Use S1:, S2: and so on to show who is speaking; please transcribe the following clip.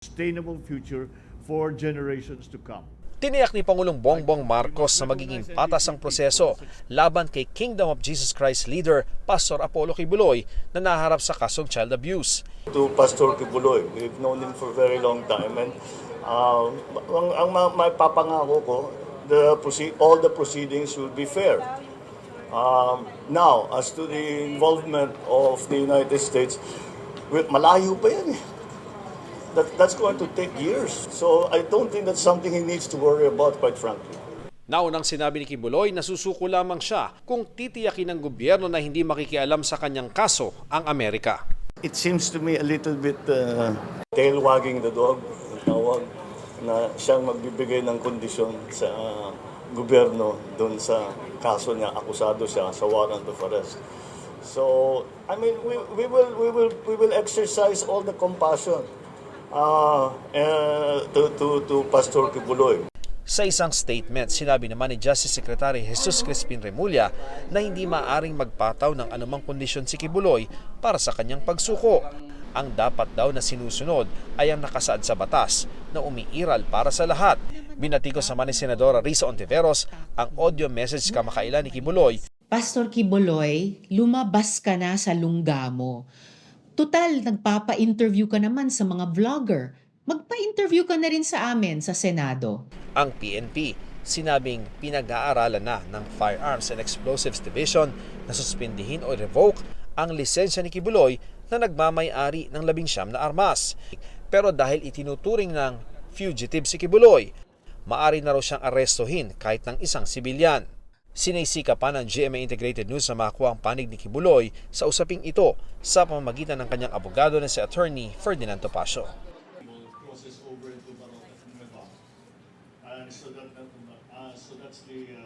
S1: sustainable future for generations to come.
S2: Tiniyak ni Pangulong Bongbong Marcos na magiging patas ang proseso laban kay Kingdom of Jesus Christ leader Pastor Apollo Kibuloy na naharap sa kasong child abuse.
S3: To Pastor Kibuloy, we've known him for a very long time, and ang mapapangako ko, all the proceedings will be fair. Now, as to the involvement of the United States, malayo pa yan eh. That's going to take years. So I don't think that's something he needs to worry about, quite frankly.
S2: Naunang sinabi ni Kibuloy na susuko lamang siya kung titiyakin ng gobyerno na hindi makikialam sa kanyang kaso ang Amerika.
S3: It seems to me a little bit tail wagging the dog, tawag, na siyang magbibigay ng kondisyon sa gobyerno doon sa kaso niya, akusado siya sa warrant of arrest. So, I mean, we will exercise all the compassion to Pastor Kibuloy.
S2: Sa isang statement, sinabi naman ni Justice Secretary Jesus Crispin Remulla na hindi maaring magpataw ng anumang kondisyon si Kibuloy para sa kanyang pagsuko. Ang dapat daw na sinusunod ay ang nakasaad sa batas na umiiral para sa lahat. Binatikos naman ni Senadora Risa Ontiveros ang audio message kamakailan ni Kibuloy.
S4: Pastor Kibuloy, lumabas ka na sa lungga mo. Tutal, nagpapa-interview ka naman sa mga vlogger. Magpa-interview ka na rin sa amin sa Senado.
S2: Ang PNP, sinabing pinag-aaralan na ng Firearms and Explosives Division na suspindihin o revoke ang lisensya ni Kibuloy na nagmamay-ari ng 19 na armas. Pero dahil itinuturing ng fugitive si Kibuloy, maari na raw siyang arestuhin kahit ng isang sibilyan. Sinaysika pa ng GMA Integrated News na makuha ang panig ni Kibuloy sa usaping ito sa pamamagitan ng kanyang abogado na si Attorney Ferdinand Topacio.
S1: Process over into Baroque. So that's the